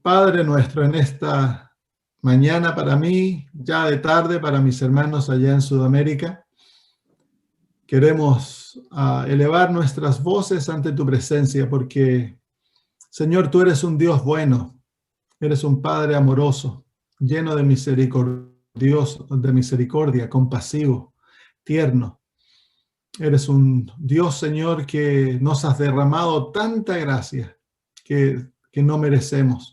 Padre nuestro, en esta mañana para mí, ya de tarde para mis hermanos allá en Sudamérica, queremos elevar nuestras voces ante tu presencia porque, Señor, tú eres un Dios bueno, eres un Padre amoroso, lleno de misericordia, compasivo, tierno. Eres un Dios, Señor, que nos has derramado tanta gracia que no merecemos.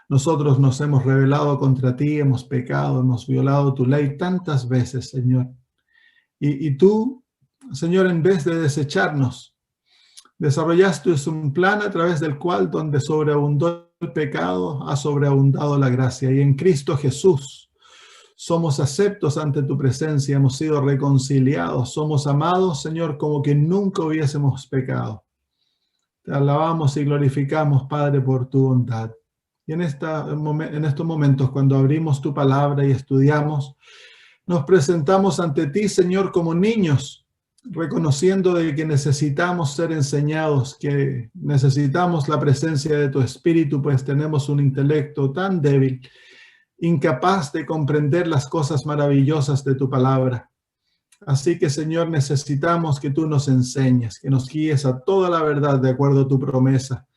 Nosotros nos hemos rebelado contra ti, hemos pecado, hemos violado tu ley tantas veces, Señor. Y tú, Señor, en vez de desecharnos, desarrollaste un plan a través del cual, donde sobreabundó el pecado, ha sobreabundado la gracia. Y en Cristo Jesús somos aceptos ante tu presencia, hemos sido reconciliados, somos amados, Señor, como que nunca hubiésemos pecado. Te alabamos y glorificamos, Padre, por tu bondad. Y en estos momentos, cuando abrimos tu palabra y estudiamos, nos presentamos ante ti, Señor, como niños, reconociendo de que necesitamos ser enseñados, que necesitamos la presencia de tu Espíritu, pues tenemos un intelecto tan débil, incapaz de comprender las cosas maravillosas de tu palabra. Así que, Señor, necesitamos que tú nos enseñes, que nos guíes a toda la verdad de acuerdo a tu promesa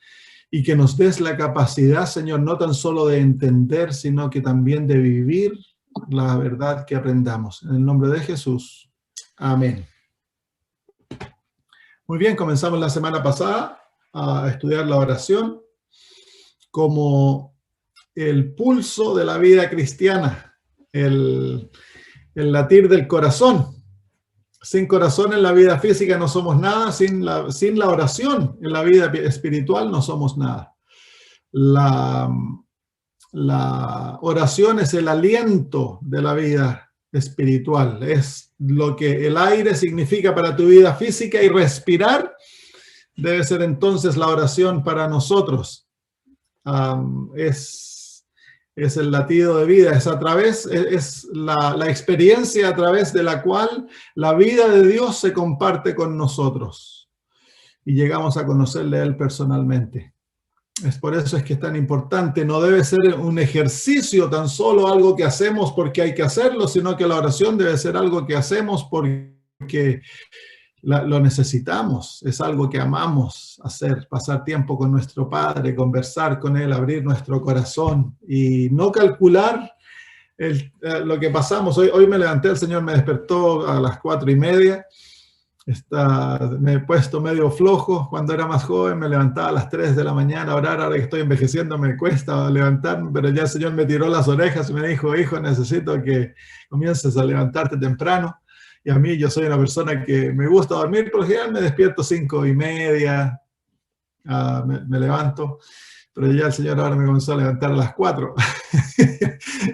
y que nos des la capacidad, Señor, no tan solo de entender, sino que también de vivir la verdad que aprendamos. En el nombre de Jesús. Amén. Muy bien, comenzamos la semana pasada a estudiar la oración como el pulso de la vida cristiana, el latir del corazón. Sin corazón en la vida física no somos nada, sin la oración en la vida espiritual no somos nada. La oración es el aliento de la vida espiritual, es lo que el aire significa para tu vida física, y respirar debe ser entonces la oración para nosotros. Es el latido de vida, es la experiencia a través de la cual la vida de Dios se comparte con nosotros y llegamos a conocerle a Él personalmente. Es por eso es que es tan importante. No debe ser un ejercicio tan solo, algo que hacemos porque hay que hacerlo, sino que la oración debe ser algo que hacemos porque lo necesitamos, es algo que amamos hacer, pasar tiempo con nuestro Padre, conversar con Él, abrir nuestro corazón y no calcular lo que pasamos. Hoy me levanté, el Señor me despertó a las 4:30, me he puesto medio flojo. Cuando era más joven me levantaba a las 3 de la mañana a orar. Ahora que estoy envejeciendo me cuesta levantarme, pero ya el Señor me tiró las orejas y me dijo: hijo, necesito que comiences a levantarte temprano. Y a mí, yo soy una persona que me gusta dormir, por lo general me despierto 5:30, me levanto, pero ya el Señor ahora me comenzó a levantar a las 4.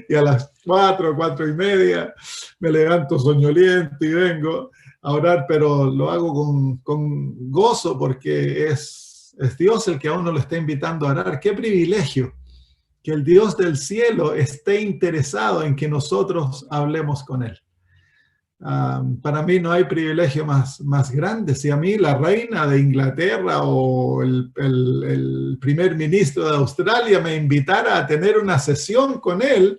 Y a las 4:30, me levanto soñoliento y vengo a orar, pero lo hago con gozo porque es Dios el que a uno lo está invitando a orar. ¡Qué privilegio! Que el Dios del cielo esté interesado en que nosotros hablemos con Él. Para mí no hay privilegio más grande. Si a mí la reina de Inglaterra o el primer ministro de Australia me invitara a tener una sesión con él,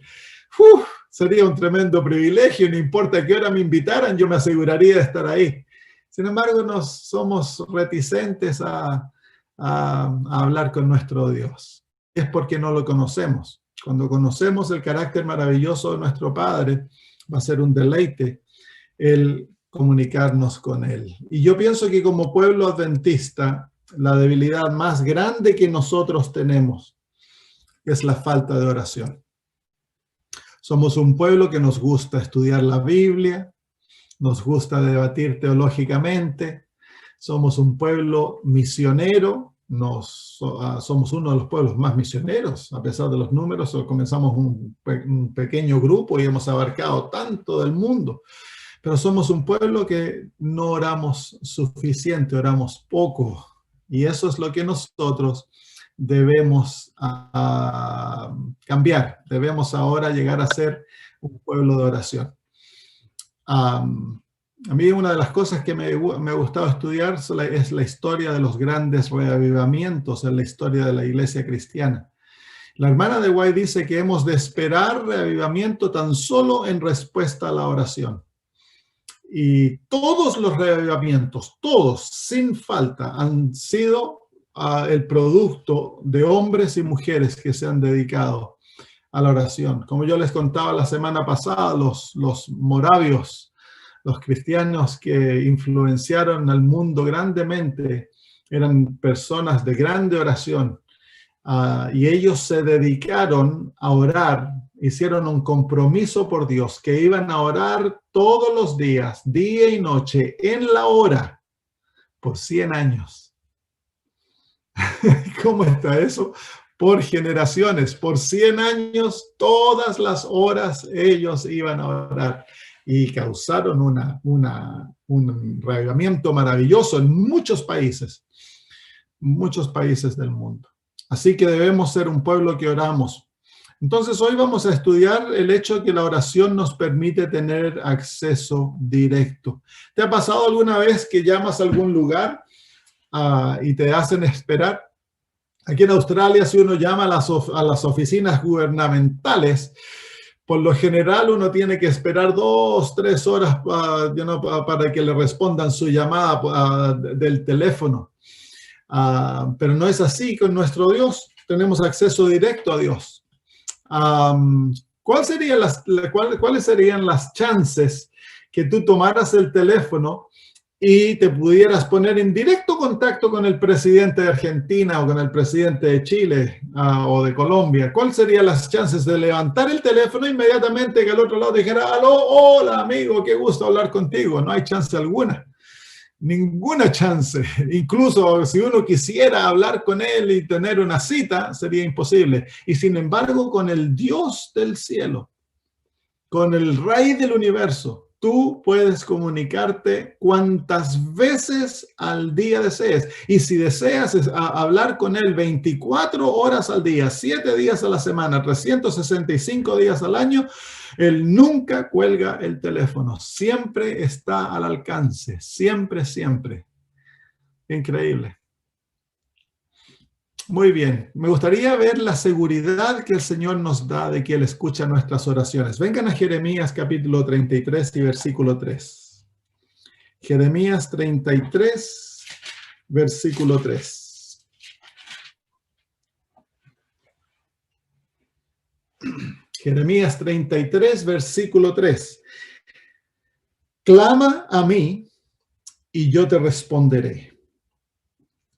sería un tremendo privilegio. No importa a qué hora me invitaran, yo me aseguraría de estar ahí. Sin embargo, somos reticentes a hablar con nuestro Dios. Es porque no lo conocemos. Cuando conocemos el carácter maravilloso de nuestro Padre, va a ser un deleite el comunicarnos con Él. Y yo pienso que como pueblo adventista, la debilidad más grande que nosotros tenemos es la falta de oración. Somos un pueblo que nos gusta estudiar la Biblia, nos gusta debatir teológicamente, somos un pueblo misionero, somos uno de los pueblos más misioneros, a pesar de los números. Comenzamos un pequeño grupo y hemos abarcado tanto del mundo. Pero somos un pueblo que no oramos suficiente, oramos poco. Y eso es lo que nosotros debemos cambiar. Debemos ahora llegar a ser un pueblo de oración. A mí una de las cosas que me ha gustado estudiar es la historia de los grandes reavivamientos en la historia de la iglesia cristiana. La hermana de White dice que hemos de esperar reavivamiento tan solo en respuesta a la oración. Y todos los reavivamientos, todos, sin falta, han sido el producto de hombres y mujeres que se han dedicado a la oración. Como yo les contaba la semana pasada, los moravios, los cristianos que influenciaron al mundo grandemente, eran personas de grande oración. Y ellos se dedicaron a orar, hicieron un compromiso por Dios, que iban a orar todos los días, día y noche, en la hora, por 100 años. ¿Cómo está eso? Por generaciones, por 100 años, todas las horas ellos iban a orar y causaron un reavivamiento maravilloso en muchos países del mundo. Así que debemos ser un pueblo que oramos. Entonces hoy vamos a estudiar el hecho de que la oración nos permite tener acceso directo. ¿Te ha pasado alguna vez que llamas a algún lugar y te hacen esperar? Aquí en Australia, si uno llama a las oficinas gubernamentales, por lo general uno tiene que esperar 2, 3 horas para que le respondan su llamada del teléfono. Pero no es así con nuestro Dios. Tenemos acceso directo a Dios. ¿Cuáles serían las chances que tú tomaras el teléfono y te pudieras poner en directo contacto con el presidente de Argentina o con el presidente de Chile o de Colombia? ¿Cuáles serían las chances de levantar el teléfono inmediatamente que al otro lado dijera, aló, hola amigo, qué gusto hablar contigo? No hay chance alguna. Ninguna chance. Incluso si uno quisiera hablar con él y tener una cita, sería imposible. Y sin embargo, con el Dios del cielo, con el Rey del universo, tú puedes comunicarte cuantas veces al día desees. Y si deseas hablar con él 24 horas al día, 7 días a la semana, 365 días al año, él nunca cuelga el teléfono. Siempre está al alcance. Siempre, siempre. Increíble. Muy bien. Me gustaría ver la seguridad que el Señor nos da de que Él escucha nuestras oraciones. Vengan a Jeremías capítulo 33 y versículo 3. Jeremías 33, versículo 3. Jeremías 33, versículo 3. Clama a mí y yo te responderé.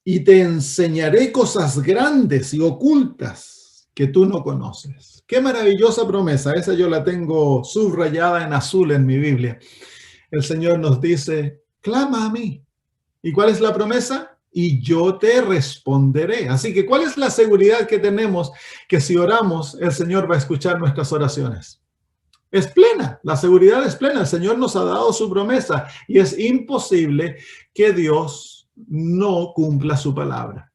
Y te enseñaré cosas grandes y ocultas que tú no conoces. Qué maravillosa promesa. Esa yo la tengo subrayada en azul en mi Biblia. El Señor nos dice, clama a mí. ¿Y cuál es la promesa? Y yo te responderé. Así que, ¿cuál es la seguridad que tenemos que si oramos, el Señor va a escuchar nuestras oraciones? Es plena, la seguridad es plena. El Señor nos ha dado su promesa y es imposible que Dios no cumpla su palabra.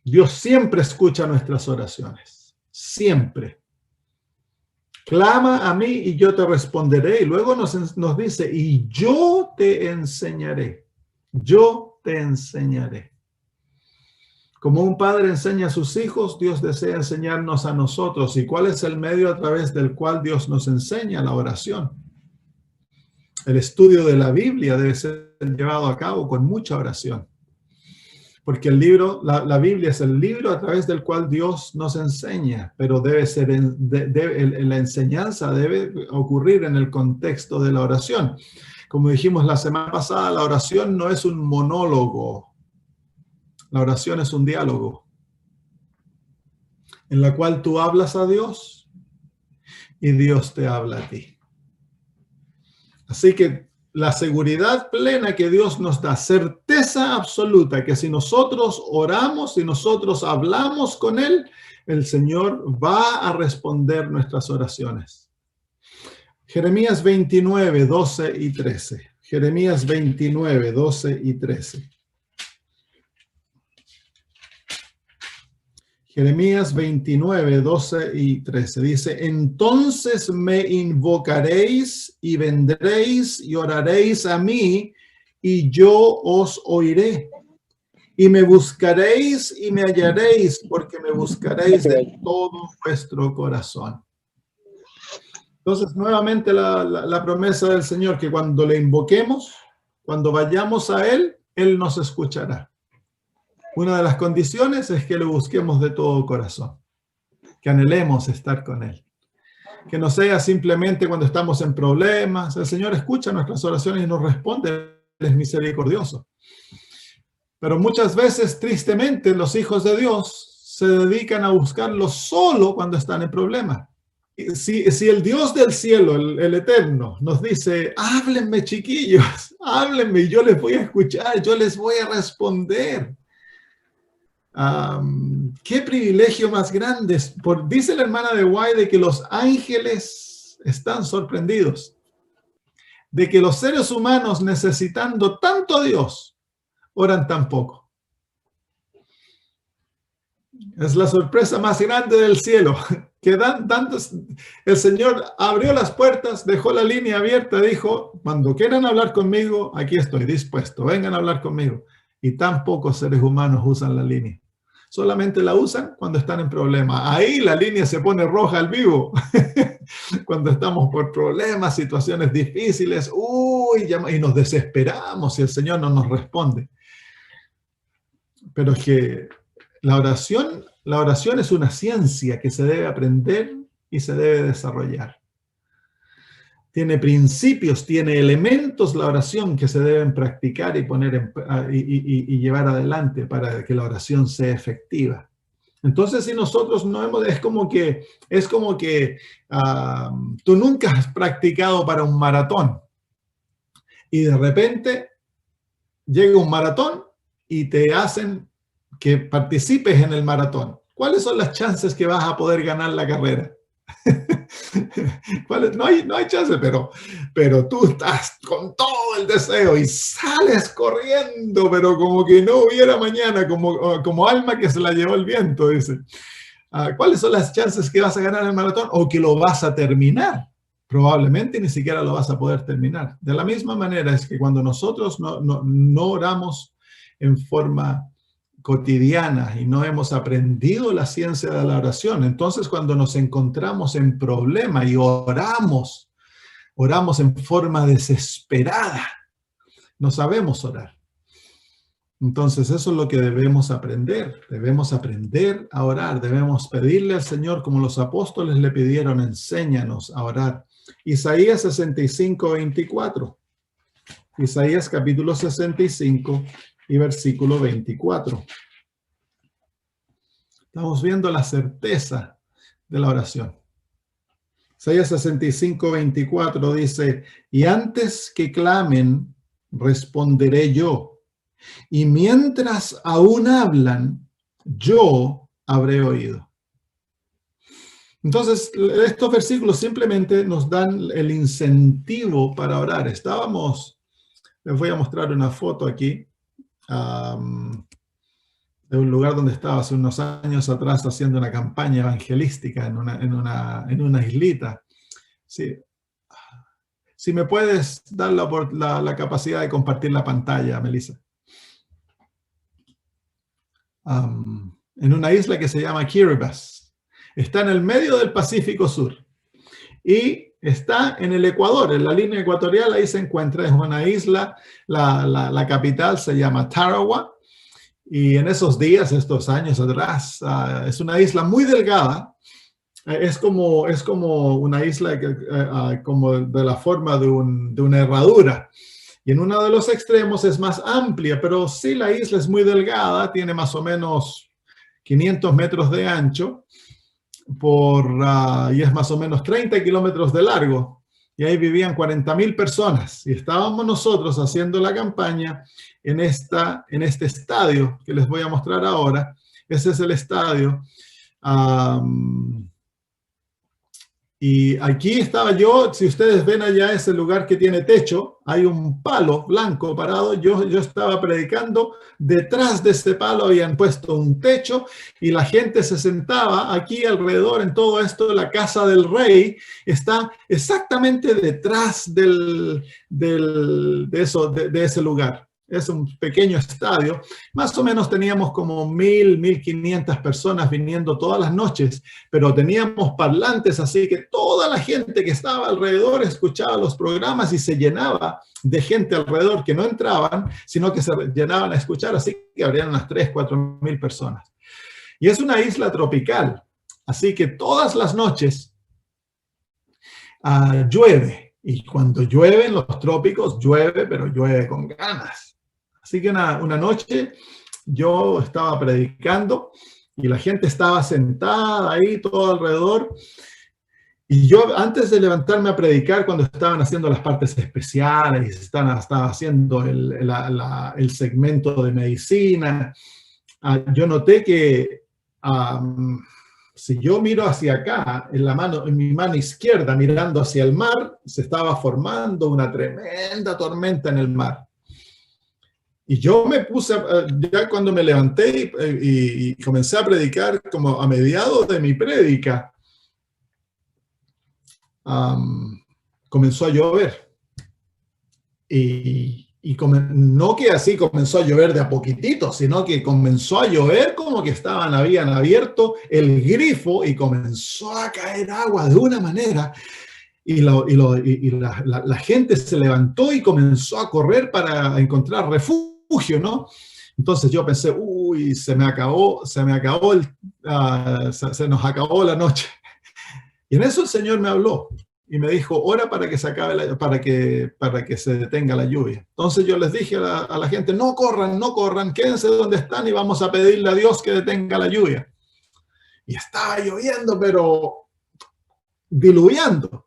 Dios siempre escucha nuestras oraciones, siempre. Clama a mí y yo te responderé. Y luego nos dice, y yo te enseñaré. Yo te enseñaré. Como un padre enseña a sus hijos, Dios desea enseñarnos a nosotros. ¿Y cuál es el medio a través del cual Dios nos enseña? La oración. El estudio de la Biblia debe ser llevado a cabo con mucha oración. Porque el libro, la Biblia es el libro a través del cual Dios nos enseña, pero la enseñanza debe ocurrir en el contexto de la oración. Como dijimos la semana pasada, la oración no es un monólogo. La oración es un diálogo en la cual tú hablas a Dios y Dios te habla a ti. Así que la seguridad plena que Dios nos da, certeza absoluta que si nosotros oramos, si nosotros hablamos con Él, el Señor va a responder nuestras oraciones. Jeremías 29, 12 y 13. Jeremías 29, 12 y 13. Jeremías 29, 12 y 13 dice, entonces me invocaréis y vendréis y oraréis a mí y yo os oiré. Y me buscaréis y me hallaréis, porque me buscaréis de todo vuestro corazón. Entonces, nuevamente la promesa del Señor, que cuando le invoquemos, cuando vayamos a Él, Él nos escuchará. Una de las condiciones es que le busquemos de todo corazón, que anhelemos estar con Él. Que no sea simplemente cuando estamos en problemas. El Señor escucha nuestras oraciones y nos responde. Él es misericordioso. Pero muchas veces, tristemente, los hijos de Dios se dedican a buscarlo solo cuando están en problemas. Si el Dios del cielo, el Eterno, nos dice, háblenme, chiquillos, háblenme, y yo les voy a escuchar, yo les voy a responder. Qué privilegio más grande. Dice la hermana de White de que los ángeles están sorprendidos de que los seres humanos, necesitando tanto a Dios, oran tan poco. Es la sorpresa más grande del cielo, que el Señor abrió las puertas, dejó la línea abierta, dijo, cuando quieran hablar conmigo, aquí estoy dispuesto, vengan a hablar conmigo. Y tan pocos seres humanos usan la línea. Solamente la usan cuando están en problemas. Ahí la línea se pone roja al vivo. Cuando estamos por problemas, situaciones difíciles, y nos desesperamos y el Señor no nos responde. Pero es que la oración es una ciencia que se debe aprender y se debe desarrollar. Tiene principios, tiene elementos la oración que se deben practicar y poner y llevar adelante para que la oración sea efectiva. Entonces, si nosotros no hemos, es como que tú nunca has practicado para un maratón y de repente llega un maratón y te hacen que participes en el maratón. ¿Cuáles son las chances que vas a poder ganar la carrera? No hay chance, pero tú estás con todo el deseo y sales corriendo, pero como que no hubiera mañana, como alma que se la llevó el viento, dice. ¿Cuáles son las chances que vas a ganar el maratón o que lo vas a terminar? Probablemente ni siquiera lo vas a poder terminar. De la misma manera es que cuando nosotros no oramos en forma cotidiana y no hemos aprendido la ciencia de la oración, entonces cuando nos encontramos en problema y oramos en forma desesperada, no sabemos orar. Entonces eso es lo que debemos aprender a orar, debemos pedirle al Señor como los apóstoles le pidieron, enséñanos a orar. Isaías 65, 24. Isaías capítulo 65 y versículo 24. Estamos viendo la certeza de la oración. Isaías 65, 24 dice, y antes que clamen, responderé yo, y mientras aún hablan, yo habré oído. Entonces, estos versículos simplemente nos dan el incentivo para orar. Les voy a mostrar una foto aquí de un lugar donde estaba hace unos años atrás haciendo una campaña evangelística en una islita. Sí. Si me puedes dar la capacidad de compartir la pantalla, Melissa. En una isla que se llama Kiribati. Está en el medio del Pacífico Sur y está en el Ecuador, en la línea ecuatorial. Ahí se encuentra, es una isla, la capital se llama Tarawa, y en estos años atrás, es una isla muy delgada, es como una isla como de la forma de una herradura, y en uno de los extremos es más amplia, pero sí, la isla es muy delgada, tiene más o menos 500 metros de ancho, y es más o menos 30 kilómetros de largo, y ahí vivían 40,000 personas, y estábamos nosotros haciendo la campaña en este estadio que les voy a mostrar ahora. Ese es el estadio, y aquí estaba yo. Si ustedes ven allá ese lugar que tiene techo, hay un palo blanco parado. Yo estaba predicando, detrás de ese palo habían puesto un techo y la gente se sentaba aquí alrededor. En todo esto, la casa del rey está exactamente detrás de ese lugar. es un pequeño estadio, más o menos teníamos como 1,500 personas viniendo todas las noches, pero teníamos parlantes, así que toda la gente que estaba alrededor escuchaba los programas y se llenaba de gente alrededor que no entraban, sino que se llenaban a escuchar, así que habrían unas 3,000, 4,000 personas. Y es una isla tropical, así que todas las noches llueve. Y cuando llueve en los trópicos, llueve, pero llueve con ganas. Así que una noche yo estaba predicando y la gente estaba sentada ahí todo alrededor. Y yo, antes de levantarme a predicar, cuando estaban haciendo las partes especiales y estaba haciendo el segmento de medicina, yo noté que si yo miro hacia acá, en mi mano izquierda, mirando hacia el mar, se estaba formando una tremenda tormenta en el mar. Y yo me puse, ya cuando me levanté y comencé a predicar, como a mediados de mi prédica, comenzó a llover. No que así comenzó a llover de a poquitito, sino que comenzó a llover como que habían abierto el grifo y comenzó a caer agua de una manera. Y la gente se levantó y comenzó a correr para encontrar refugio, ¿no? Entonces yo pensé, uy, se nos acabó la noche. Y en eso el Señor me habló y me dijo, ora para que se acabe para que se detenga la lluvia. Entonces yo les dije a la gente, no corran, quédense donde están y vamos a pedirle a Dios que detenga la lluvia. Y estaba lloviendo, pero diluviando.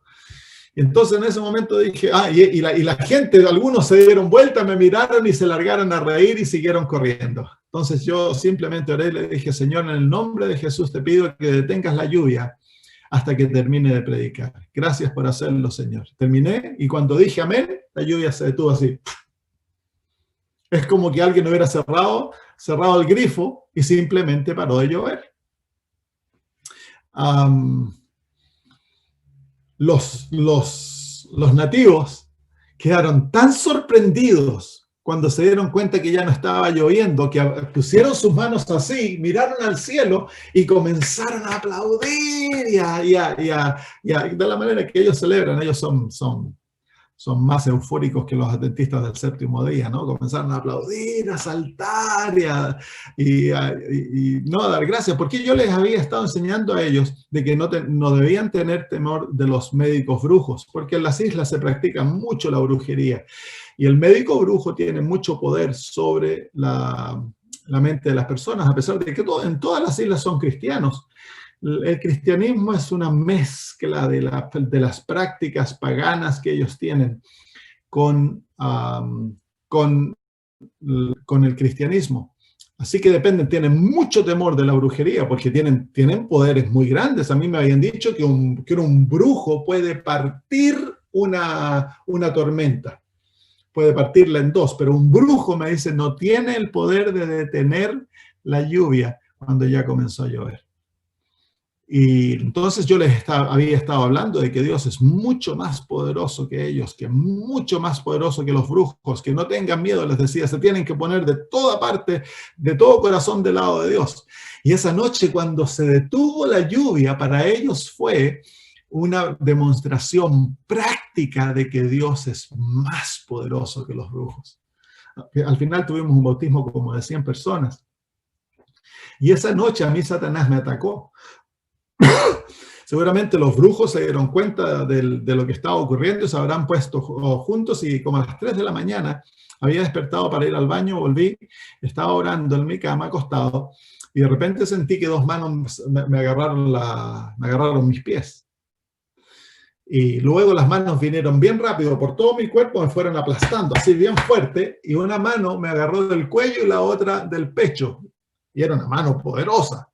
Y entonces en ese momento dije, y la gente, algunos se dieron vuelta, me miraron y se largaron a reír y siguieron corriendo. Entonces yo simplemente oré y le dije, Señor, en el nombre de Jesús te pido que detengas la lluvia hasta que termine de predicar. Gracias por hacerlo, Señor. Terminé y cuando dije amén, la lluvia se detuvo así. Es como que alguien hubiera cerrado el grifo y simplemente paró de llover. Los nativos quedaron tan sorprendidos cuando se dieron cuenta que ya no estaba lloviendo, que pusieron sus manos así, miraron al cielo y comenzaron a aplaudir de la manera que ellos celebran. Ellos son más eufóricos que los adventistas del séptimo día, ¿no? Comenzaron a aplaudir, a saltar y no a dar gracias, porque yo les había estado enseñando a ellos de que no debían tener temor de los médicos brujos, porque en las islas se practica mucho la brujería, y el médico brujo tiene mucho poder sobre la mente de las personas, a pesar de que en todas las islas son cristianos. El cristianismo es una mezcla de las prácticas paganas que ellos tienen con el cristianismo. Así que tienen mucho temor de la brujería porque tienen poderes muy grandes. A mí me habían dicho que un brujo puede partir una tormenta, puede partirla en dos, pero un brujo, me dice, no tiene el poder de detener la lluvia cuando ya comenzó a llover. Y entonces yo había estado hablando de que Dios es mucho más poderoso que ellos, que mucho más poderoso que los brujos, que no tengan miedo, les decía, se tienen que poner de toda parte, de todo corazón del lado de Dios. Y esa noche cuando se detuvo la lluvia, para ellos fue una demostración práctica de que Dios es más poderoso que los brujos. Al final tuvimos un bautismo como de 100 personas. Y esa noche a mí Satanás me atacó. Seguramente los brujos se dieron cuenta de lo que estaba ocurriendo y se habrán puesto juntos y como a las 3 de la mañana había despertado para ir al baño, volví, estaba orando en mi cama acostado y de repente sentí que dos manos me agarraron mis pies. Y luego las manos vinieron bien rápido por todo mi cuerpo, me fueron aplastando así bien fuerte y una mano me agarró del cuello y la otra del pecho. Y era una mano poderosa.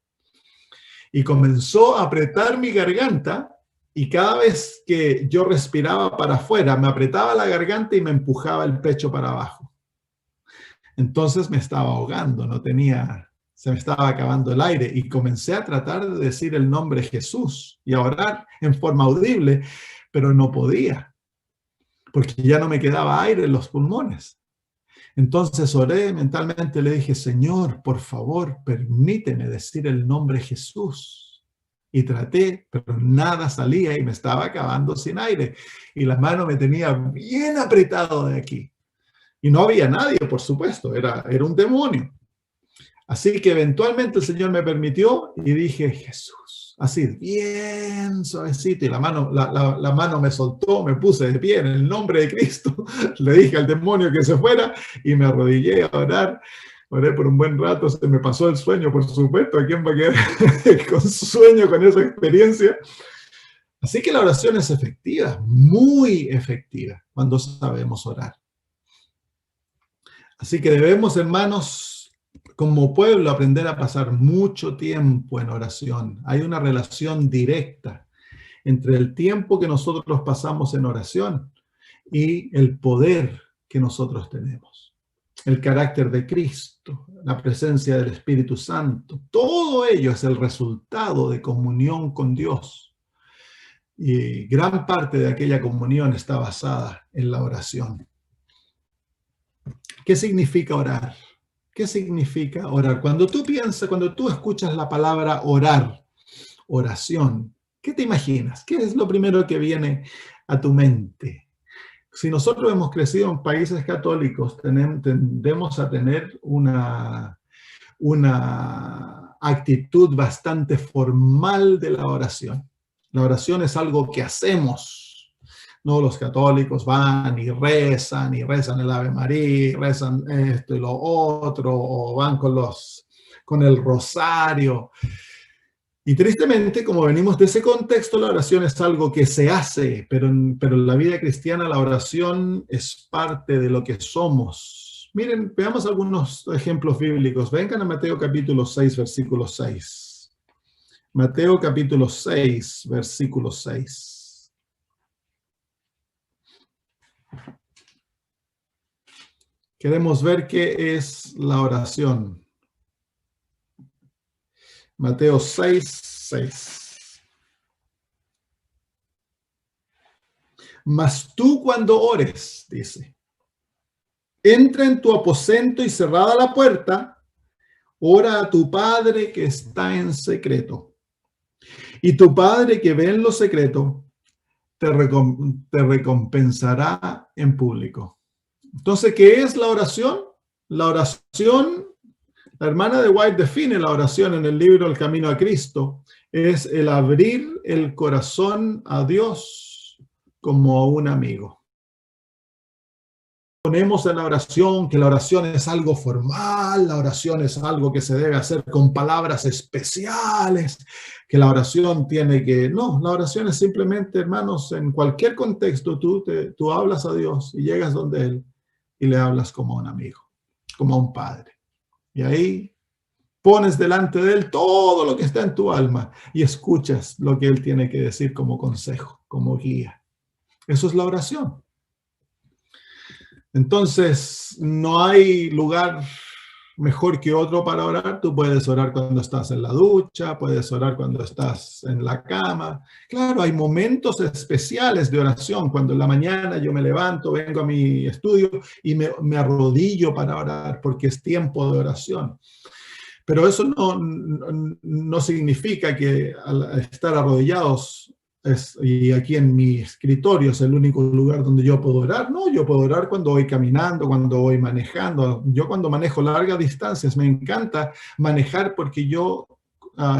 Y comenzó a apretar mi garganta y cada vez que yo respiraba para afuera, me apretaba la garganta y me empujaba el pecho para abajo. Entonces me estaba ahogando, se me estaba acabando el aire y comencé a tratar de decir el nombre Jesús y a orar en forma audible, pero no podía, porque ya no me quedaba aire en los pulmones. Entonces oré mentalmente, le dije, Señor, por favor, permíteme decir el nombre Jesús. Y traté, pero nada salía y me estaba acabando sin aire. Y la mano me tenía bien apretado de aquí. Y no había nadie, por supuesto, era un demonio. Así que eventualmente el Señor me permitió y dije, Jesús, así bien suavecito. Y la mano me soltó, me puse de pie en el nombre de Cristo. Le dije al demonio que se fuera y me arrodillé a orar. Oré por un buen rato, se me pasó el sueño, por supuesto. ¿A quién va a quedar con sueño con esa experiencia? Así que la oración es efectiva, muy efectiva, cuando sabemos orar. Así que debemos, hermanos, como pueblo, aprender a pasar mucho tiempo en oración. Hay una relación directa entre el tiempo que nosotros pasamos en oración y el poder que nosotros tenemos. El carácter de Cristo, la presencia del Espíritu Santo, todo ello es el resultado de comunión con Dios. Y gran parte de aquella comunión está basada en la oración. ¿Qué significa orar? ¿Qué significa orar? Cuando tú escuchas la palabra orar, oración, ¿qué te imaginas? ¿Qué es lo primero que viene a tu mente? Si nosotros hemos crecido en países católicos, tendemos a tener una actitud bastante formal de la oración. La oración es algo que hacemos. No, los católicos van y rezan el Ave María, rezan esto y lo otro, o van con el rosario. Y tristemente, como venimos de ese contexto, la oración es algo que se hace, pero en la vida cristiana la oración es parte de lo que somos. Miren, veamos algunos ejemplos bíblicos. Vengan a Mateo capítulo 6, versículo 6. Mateo capítulo 6, versículo 6. Queremos ver qué es la oración. Mateo 6, 6. Mas tú cuando ores, dice, entra en tu aposento y cerrada la puerta, ora a tu Padre que está en secreto. Y tu Padre que ve en lo secreto, te recompensará en público. Entonces, ¿qué es la oración? La oración, la hermana de White define la oración en el libro El Camino a Cristo, es el abrir el corazón a Dios como a un amigo. Ponemos en la oración que la oración es algo formal, la oración es algo que se debe hacer con palabras especiales, que la oración tiene que... No, la oración es simplemente, hermanos, en cualquier contexto tú hablas a Dios y llegas donde Él y le hablas como a un amigo, como a un padre. Y ahí pones delante de Él todo lo que está en tu alma y escuchas lo que Él tiene que decir como consejo, como guía. Eso es la oración. Entonces, no hay lugar mejor que otro para orar. Tú puedes orar cuando estás en la ducha, puedes orar cuando estás en la cama. Claro, hay momentos especiales de oración. Cuando en la mañana yo me levanto, vengo a mi estudio y me arrodillo para orar porque es tiempo de oración. Pero eso no significa que al estar arrodillados y aquí en mi escritorio es el único lugar donde yo puedo orar. No, yo puedo orar cuando voy caminando, cuando voy manejando. Yo cuando manejo largas distancias me encanta manejar porque yo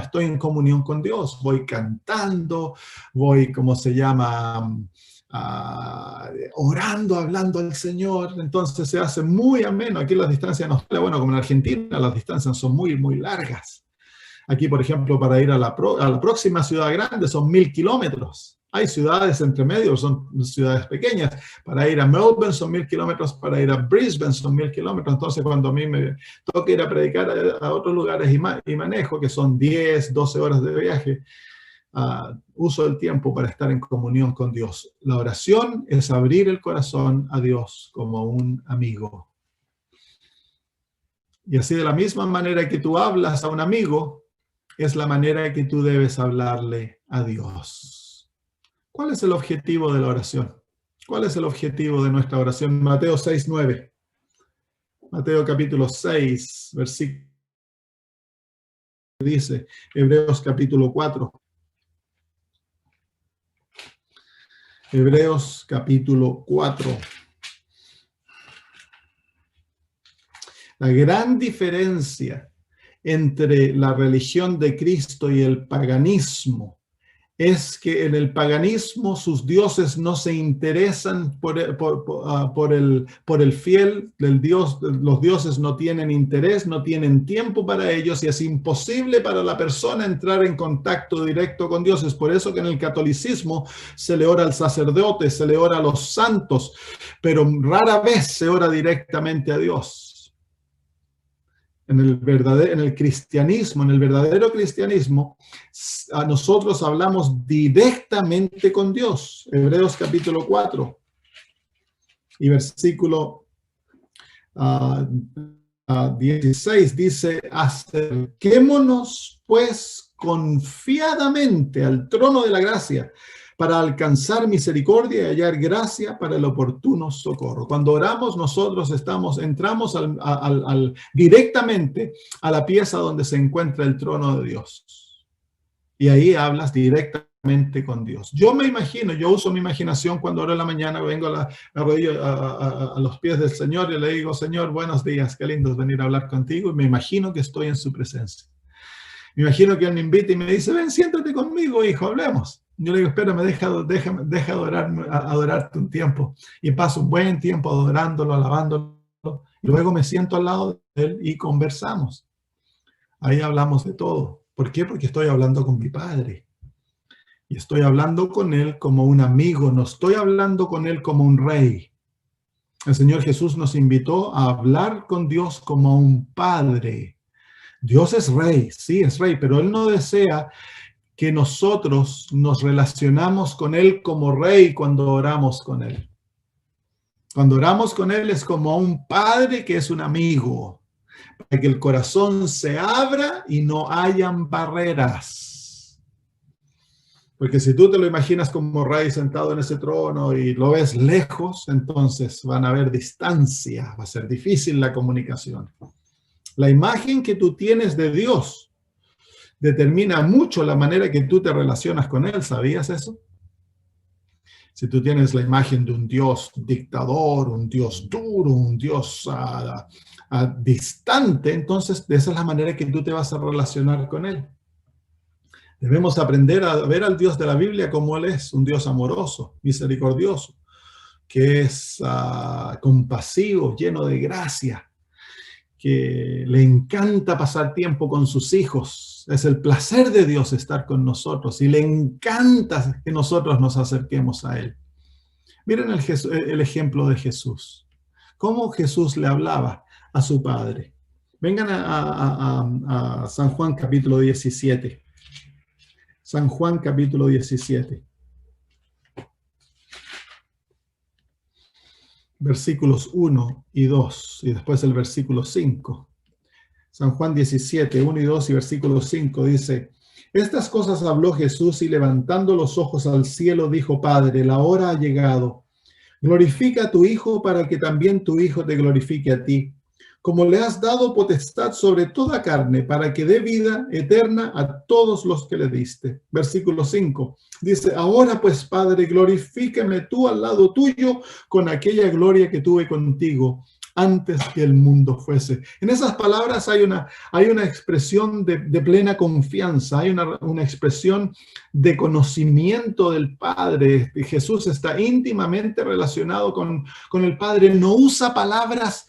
estoy en comunión con Dios. Voy cantando, voy, ¿cómo se llama? Orando, hablando al Señor. Entonces se hace muy ameno. Aquí las distancias no, bueno, como en Argentina las distancias son muy, muy largas. Aquí, por ejemplo, para ir a la próxima ciudad grande son 1000 kilómetros. Hay ciudades entre medio, son ciudades pequeñas. Para ir a Melbourne son 1000 kilómetros, para ir a Brisbane son 1000 kilómetros. Entonces, cuando a mí me toca ir a predicar a otros lugares y manejo, que son 10, 12 horas de viaje, uso el tiempo para estar en comunión con Dios. La oración es abrir el corazón a Dios como un amigo. Y así de la misma manera que tú hablas a un amigo, es la manera que tú debes hablarle a Dios. ¿Cuál es el objetivo de la oración? ¿Cuál es el objetivo de nuestra oración? Mateo 6, 9. Mateo capítulo 6, versículo dice, Hebreos capítulo 4. Hebreos capítulo 4. La gran diferencia entre la religión de Cristo y el paganismo es que en el paganismo sus dioses no se interesan por el fiel del Dios. Los dioses no tienen interés, no tienen tiempo para ellos y es imposible para la persona entrar en contacto directo con Dios. Es por eso que en el catolicismo se le ora al sacerdote, se le ora a los santos, pero rara vez se ora directamente a Dios. En el verdadero cristianismo, a nosotros hablamos directamente con Dios. Hebreos capítulo 4 y versículo 16 dice, acerquémonos pues confiadamente al trono de la gracia para alcanzar misericordia y hallar gracia para el oportuno socorro. Cuando oramos, nosotros entramos directamente a la pieza donde se encuentra el trono de Dios. Y ahí hablas directamente con Dios. Yo me imagino, yo uso mi imaginación cuando oro en la mañana, vengo a los pies del Señor y le digo, Señor, buenos días, qué lindo es venir a hablar contigo. Y me imagino que estoy en su presencia. Me imagino que Él me invita y me dice, ven, siéntate conmigo, hijo, hablemos. Yo le digo, espérame, deja adorarte un tiempo. Y paso un buen tiempo adorándolo, alabándolo. Y luego me siento al lado de Él y conversamos. Ahí hablamos de todo. ¿Por qué? Porque estoy hablando con mi Padre. Y estoy hablando con Él como un amigo. No estoy hablando con Él como un rey. El Señor Jesús nos invitó a hablar con Dios como un Padre. Dios es rey, sí, es rey, pero Él no desea que nosotros nos relacionamos con Él como rey cuando oramos con Él. Cuando oramos con Él es como un padre que es un amigo, para que el corazón se abra y no hayan barreras. Porque si tú te lo imaginas como rey sentado en ese trono y lo ves lejos, entonces van a haber distancia, va a ser difícil la comunicación. La imagen que tú tienes de Dios determina mucho la manera que tú te relacionas con Él. ¿Sabías eso? Si tú tienes la imagen de un Dios dictador, un Dios duro, un Dios distante, entonces esa es la manera que tú te vas a relacionar con Él. Debemos aprender a ver al Dios de la Biblia como Él es, un Dios amoroso, misericordioso, que es compasivo, lleno de gracia, que le encanta pasar tiempo con sus hijos. Es el placer de Dios estar con nosotros y le encanta que nosotros nos acerquemos a Él. Miren el ejemplo de Jesús. Cómo Jesús le hablaba a su Padre. Vengan a San Juan capítulo 17. San Juan capítulo 17. Versículos 1 y 2, y después el versículo 5. San Juan 17, 1 y 2 y versículo 5 dice, estas cosas habló Jesús y levantando los ojos al cielo dijo, Padre, la hora ha llegado. Glorifica a tu Hijo para que también tu Hijo te glorifique a ti, como le has dado potestad sobre toda carne, para que dé vida eterna a todos los que le diste. Versículo 5 dice, ahora pues, Padre, glorifícame tú al lado tuyo con aquella gloria que tuve contigo antes que el mundo fuese. En esas palabras hay una expresión de plena confianza, hay una expresión de conocimiento del Padre. Jesús está íntimamente relacionado con el Padre. No usa palabras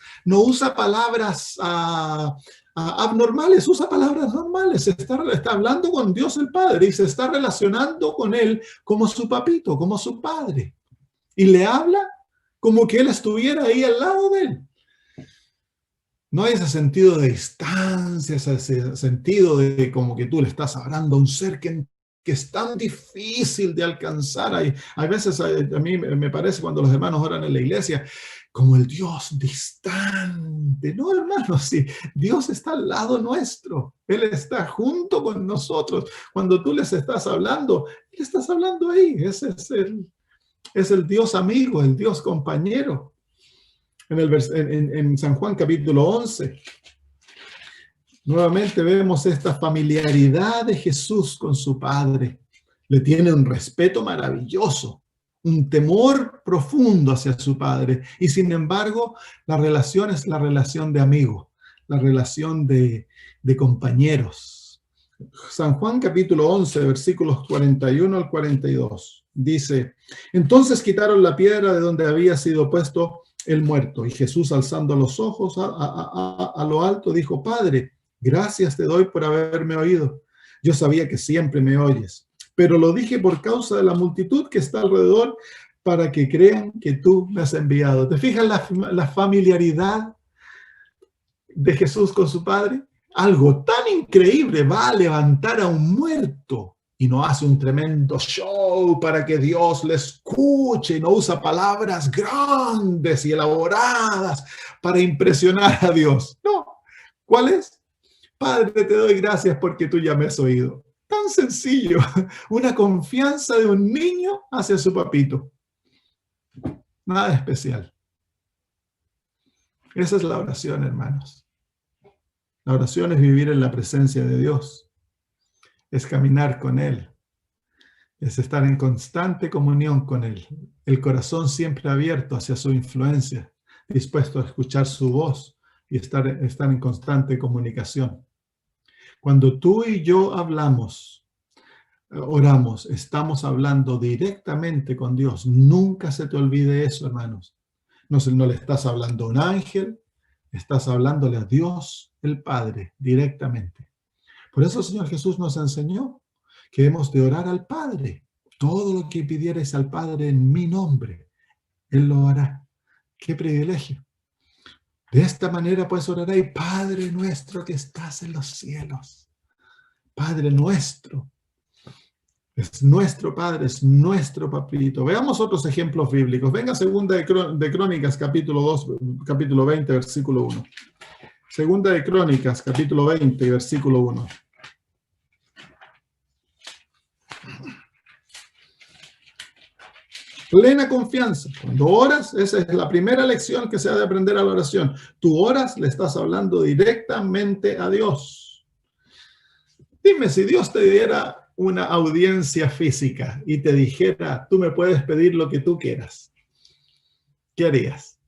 abnormales, usa palabras normales. Está hablando con Dios el Padre y se está relacionando con Él como su papito, como su Padre. Y le habla como que Él estuviera ahí al lado de Él. No hay ese sentido de distancia, ese sentido de como que tú le estás hablando a un ser que es tan difícil de alcanzar. Hay veces, a mí me parece cuando los hermanos oran en la iglesia, como el Dios distante. No, hermanos, sí, Dios está al lado nuestro. Él está junto con nosotros. Cuando tú les estás hablando, le estás hablando ahí. Ese es el Dios amigo, el Dios compañero. En San Juan capítulo 11, nuevamente vemos esta familiaridad de Jesús con su Padre. Le tiene un respeto maravilloso, un temor profundo hacia su Padre. Y sin embargo, la relación es la relación de amigo, la relación de compañeros. San Juan capítulo 11, versículos 41 al 42, dice: entonces quitaron la piedra de donde había sido puesto el muerto, y Jesús, alzando los ojos a lo alto, dijo: Padre, gracias te doy por haberme oído. Yo sabía que siempre me oyes, pero lo dije por causa de la multitud que está alrededor, para que crean que tú me has enviado. ¿Te fijas la familiaridad de Jesús con su Padre? Algo tan increíble, va a levantar a un muerto y no hace un tremendo show para que Dios le escuche, y no usa palabras grandes y elaboradas para impresionar a Dios. No. ¿Cuál es? Padre, te doy gracias porque tú ya me has oído. Tan sencillo, una confianza de un niño hacia su papito. Nada especial. Esa es la oración, hermanos. La oración es vivir en la presencia de Dios. Es caminar con Él. Es estar en constante comunión con Él. El corazón siempre abierto hacia su influencia, dispuesto a escuchar su voz y estar en constante comunicación. Cuando tú y yo hablamos, oramos, estamos hablando directamente con Dios. Nunca se te olvide eso, hermanos. No le estás hablando a un ángel, estás hablándole a Dios, el Padre, directamente. Por eso el Señor Jesús nos enseñó que hemos de orar al Padre. Todo lo que pidierais al Padre en mi nombre, Él lo hará. ¡Qué privilegio! De esta manera pues oraréis: Padre nuestro que estás en los cielos. Padre nuestro. Es nuestro Padre, es nuestro papito. Veamos otros ejemplos bíblicos. Venga, segunda de Crónicas, capítulo 20, versículo 1. Segunda de Crónicas, capítulo 20, versículo 1. Plena confianza. Cuando oras, esa es la primera lección que se ha de aprender a la oración. Tú oras, le estás hablando directamente a Dios. Dime, si Dios te diera una audiencia física y te dijera: tú me puedes pedir lo que tú quieras, ¿qué harías?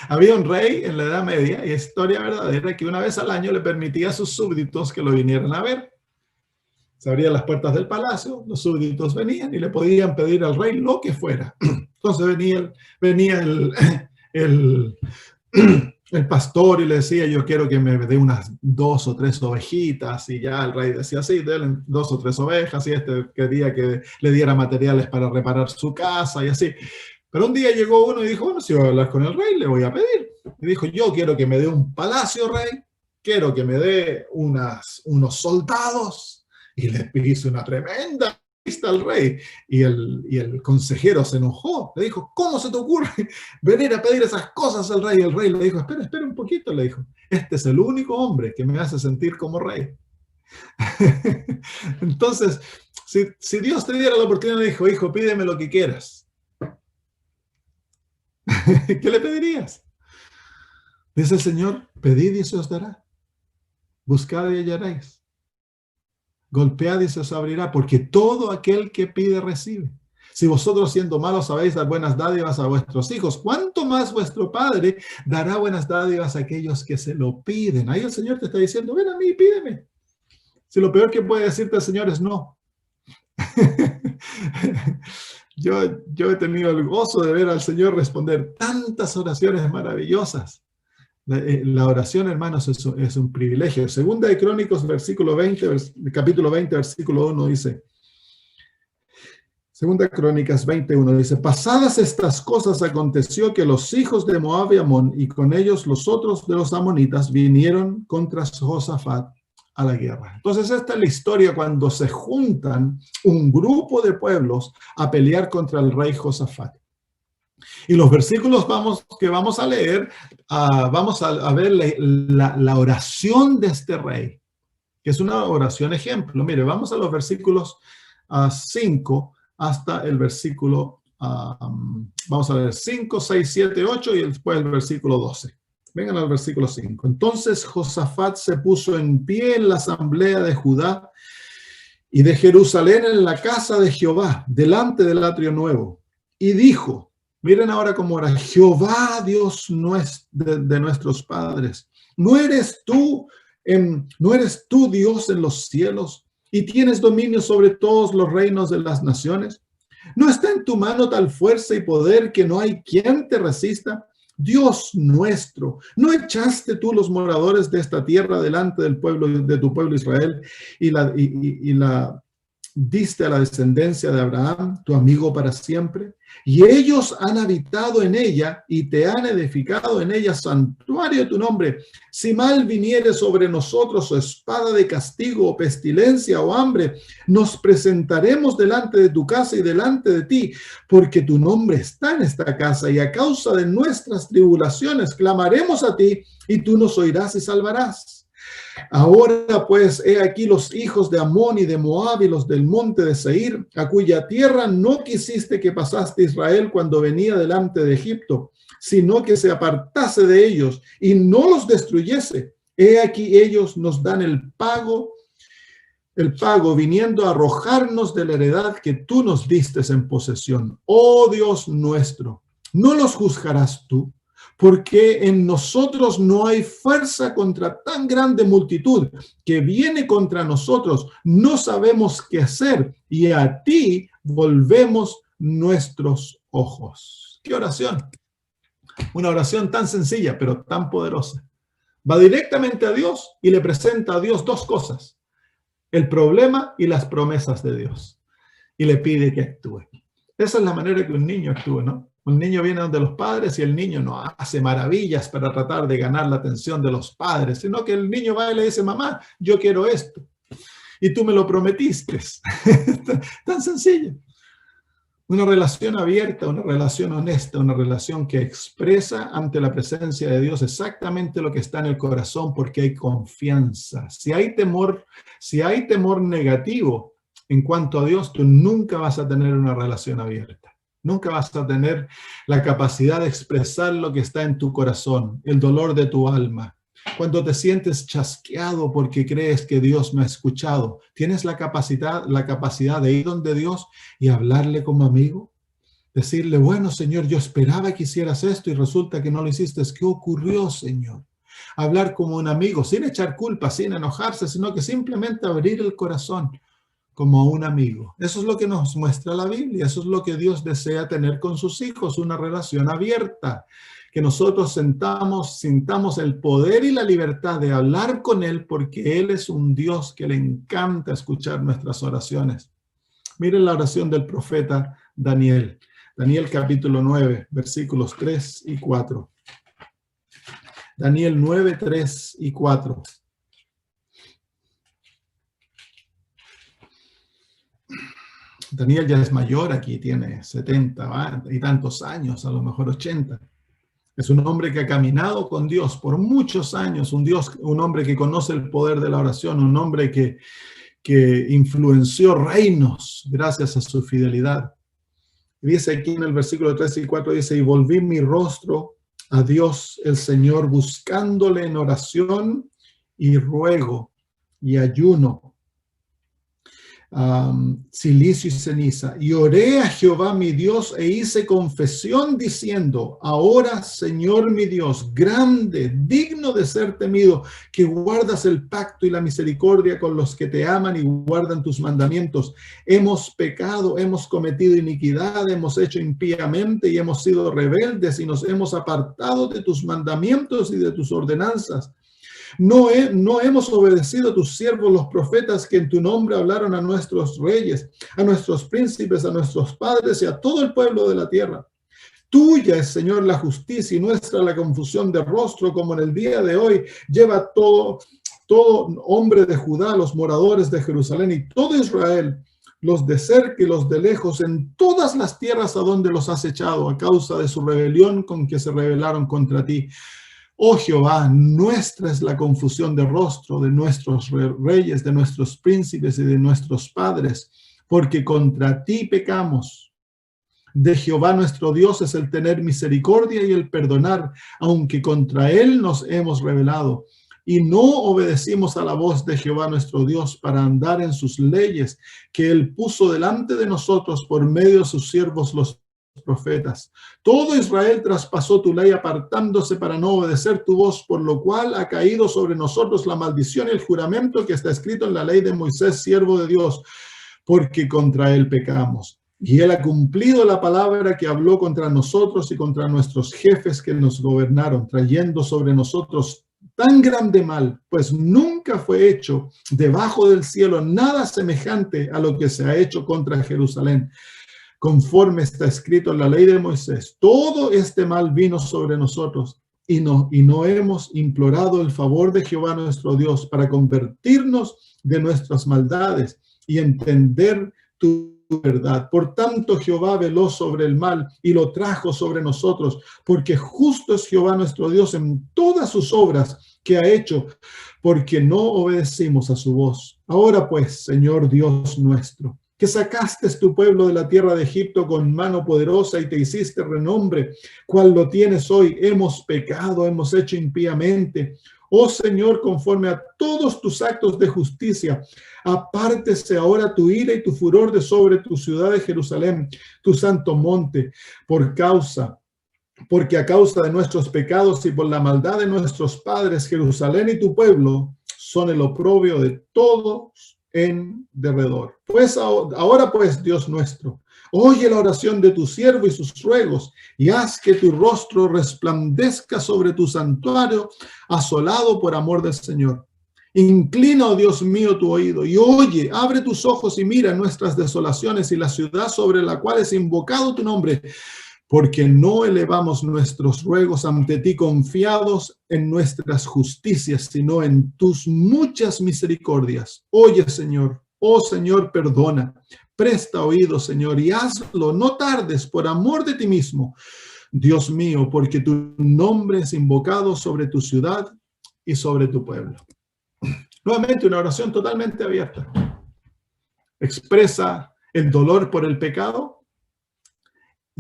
Había un rey en la Edad Media, y es historia verdadera, que una vez al año le permitía a sus súbditos que lo vinieran a ver. Se abrían las puertas del palacio, los súbditos venían y le podían pedir al rey lo que fuera. Entonces venía el pastor y le decía: yo quiero que me dé unas 2 o 3 ovejitas, y ya el rey decía: sí, denle 2 o 3 ovejas, y quería que le diera materiales para reparar su casa y así. Pero un día llegó uno y dijo: bueno, si voy a hablar con el rey, le voy a pedir. Y dijo: yo quiero que me dé un palacio, rey, quiero que me dé unos soldados. Y le hizo una tremenda lista al rey. Y el consejero se enojó. Le dijo: ¿cómo se te ocurre venir a pedir esas cosas al rey? Y el rey le dijo: espera un poquito, le dijo. Este es el único hombre que me hace sentir como rey. Entonces, si Dios te diera la oportunidad, dijo: hijo, pídeme lo que quieras. ¿Qué le pedirías? Dice el Señor: pedid y se os dará. Buscad y hallaréis. Golpead y se os abrirá, porque todo aquel que pide recibe. Si vosotros, siendo malos, sabéis dar buenas dádivas a vuestros hijos, ¿cuánto más vuestro Padre dará buenas dádivas a aquellos que se lo piden? Ahí el Señor te está diciendo: ven a mí, pídeme. Si lo peor que puede decirte el Señor es no. Yo he tenido el gozo de ver al Señor responder tantas oraciones maravillosas. La oración, hermanos, es un privilegio. Segunda de Crónicas, capítulo 20, versículo 1 dice: Segunda de Crónicas 21 dice: pasadas estas cosas aconteció que los hijos de Moab y Amón, y con ellos los otros de los amonitas, vinieron contra Josafat a la guerra. Entonces esta es la historia cuando se juntan un grupo de pueblos a pelear contra el rey Josafat. Y los versículos que vamos a leer, vamos a ver la oración de este rey, que es una oración ejemplo. Mire, vamos a los versículos 5 hasta el versículo vamos a ver 5, 6, 7, 8 y después el versículo 12. Vengan al versículo 5. Entonces Josafat se puso en pie en la asamblea de Judá y de Jerusalén en la casa de Jehová, delante del atrio nuevo, y dijo, miren ahora cómo era, Jehová, Dios de nuestros padres, ¿no eres tú Dios en los cielos y tienes dominio sobre todos los reinos de las naciones? ¿No está en tu mano tal fuerza y poder que no hay quien te resista? Dios nuestro, ¿no echaste tú los moradores de esta tierra delante del pueblo, de tu pueblo Israel, y la diste a la descendencia de Abraham, tu amigo para siempre? Y ellos han habitado en ella y te han edificado en ella santuario de tu nombre. Si mal viniere sobre nosotros o espada de castigo o pestilencia o hambre, nos presentaremos delante de tu casa y delante de ti, porque tu nombre está en esta casa y a causa de nuestras tribulaciones clamaremos a ti y tú nos oirás y salvarás. Ahora pues, he aquí los hijos de Amón y de Moab y los del monte de Seir, a cuya tierra no quisiste que pasase Israel cuando venía delante de Egipto, sino que se apartase de ellos y no los destruyese. He aquí ellos nos dan el pago viniendo a arrojarnos de la heredad que tú nos diste en posesión. Oh Dios nuestro, ¿no los juzgarás tú? Porque en nosotros no hay fuerza contra tan grande multitud que viene contra nosotros. No sabemos qué hacer y a ti volvemos nuestros ojos. ¿Qué oración? Una oración tan sencilla, pero tan poderosa. Va directamente a Dios y le presenta a Dios dos cosas: el problema y las promesas de Dios. Y le pide que actúe. Esa es la manera que un niño actúa, ¿no? Un niño viene donde los padres y el niño no hace maravillas para tratar de ganar la atención de los padres, sino que el niño va y le dice, mamá, yo quiero esto. Y tú me lo prometiste. Tan sencillo. Una relación abierta, una relación honesta, una relación que expresa ante la presencia de Dios exactamente lo que está en el corazón, porque hay confianza. Si hay temor negativo en cuanto a Dios, tú nunca vas a tener una relación abierta. Nunca vas a tener la capacidad de expresar lo que está en tu corazón, el dolor de tu alma. Cuando te sientes chasqueado porque crees que Dios no ha escuchado, ¿tienes la capacidad de ir donde Dios y hablarle como amigo? Decirle, bueno, Señor, yo esperaba que hicieras esto y resulta que no lo hiciste. ¿Qué ocurrió, Señor? Hablar como un amigo, sin echar culpa, sin enojarse, sino que simplemente abrir el corazón como un amigo. Eso es lo que nos muestra la Biblia. Eso es lo que Dios desea tener con sus hijos, una relación abierta. Que nosotros sintamos el poder y la libertad de hablar con Él, porque Él es un Dios que le encanta escuchar nuestras oraciones. Miren la oración del profeta Daniel. Daniel capítulo 9, versículos 3 y 4. Daniel 9, 3 y 4. Daniel ya es mayor aquí, tiene 70 y tantos años, a lo mejor 80. Es un hombre que ha caminado con Dios por muchos años, un hombre que conoce el poder de la oración, un hombre que influenció reinos gracias a su fidelidad. Dice aquí en el versículo 3 y 4, dice, y volví mi rostro a Dios el Señor, buscándole en oración y ruego y ayuno, silicio y ceniza, y oré a Jehová mi Dios e hice confesión diciendo, ahora Señor mi Dios, grande, digno de ser temido, que guardas el pacto y la misericordia con los que te aman y guardan tus mandamientos. Hemos pecado, hemos cometido iniquidad, hemos hecho impíamente y hemos sido rebeldes y nos hemos apartado de tus mandamientos y de tus ordenanzas. No hemos obedecido a tus siervos los profetas que en tu nombre hablaron a nuestros reyes, a nuestros príncipes, a nuestros padres y a todo el pueblo de la tierra. Tuya es, Señor, la justicia y nuestra la confusión de rostro, como en el día de hoy lleva todo hombre de Judá, los moradores de Jerusalén y todo Israel, los de cerca y los de lejos, en todas las tierras a donde los has echado a causa de su rebelión con que se rebelaron contra ti. Oh Jehová, nuestra es la confusión de rostro de nuestros reyes, de nuestros príncipes y de nuestros padres, porque contra ti pecamos. de Jehová nuestro Dios es el tener misericordia y el perdonar, aunque contra él nos hemos rebelado. Y no obedecimos a la voz de Jehová nuestro Dios para andar en sus leyes que él puso delante de nosotros por medio de sus siervos los profetas. Todo Israel traspasó tu ley apartándose para no obedecer tu voz, por lo cual ha caído sobre nosotros la maldición y el juramento que está escrito en la ley de Moisés, siervo de Dios, porque contra él pecamos. Y él ha cumplido la palabra que habló contra nosotros y contra nuestros jefes que nos gobernaron, trayendo sobre nosotros tan grande mal, pues nunca fue hecho debajo del cielo nada semejante a lo que se ha hecho contra Jerusalén. Conforme está escrito en la ley de Moisés, todo este mal vino sobre nosotros y no hemos implorado el favor de Jehová nuestro Dios para convertirnos de nuestras maldades y entender tu verdad. Por tanto, Jehová veló sobre el mal y lo trajo sobre nosotros, porque justo es Jehová nuestro Dios en todas sus obras que ha hecho, porque no obedecimos a su voz. Ahora pues, Señor Dios nuestro, que sacaste tu pueblo de la tierra de Egipto con mano poderosa y te hiciste renombre, cual lo tienes hoy. Hemos pecado, hemos hecho impíamente. Oh Señor, conforme a todos tus actos de justicia, apártese ahora tu ira y tu furor de sobre tu ciudad de Jerusalén, tu santo monte, porque a causa de nuestros pecados y por la maldad de nuestros padres, Jerusalén y tu pueblo son el oprobio de todos en derredor. Pues ahora pues, Dios nuestro, oye la oración de tu siervo y sus ruegos, y haz que tu rostro resplandezca sobre tu santuario asolado por amor del Señor. Inclina, oh Dios mío, tu oído y oye, abre tus ojos y mira nuestras desolaciones y la ciudad sobre la cual es invocado tu nombre, porque no elevamos nuestros ruegos ante ti confiados en nuestras justicias, sino en tus muchas misericordias. Oye, Señor, oh Señor, perdona, presta oído, Señor, y hazlo, no tardes, por amor de ti mismo, Dios mío, porque tu nombre es invocado sobre tu ciudad y sobre tu pueblo. Nuevamente una oración totalmente abierta. Expresa el dolor por el pecado,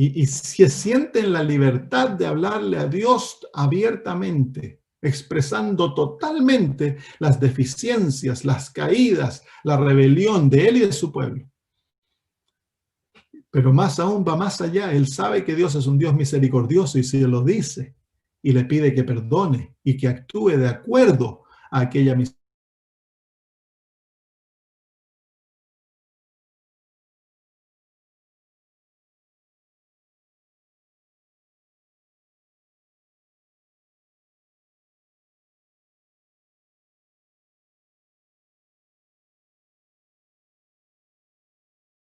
y se sienten la libertad de hablarle a Dios abiertamente, expresando totalmente las deficiencias, las caídas, la rebelión de él y de su pueblo. Pero más aún va más allá. Él sabe que Dios es un Dios misericordioso y si lo dice y le pide que perdone y que actúe de acuerdo a aquella misericordia.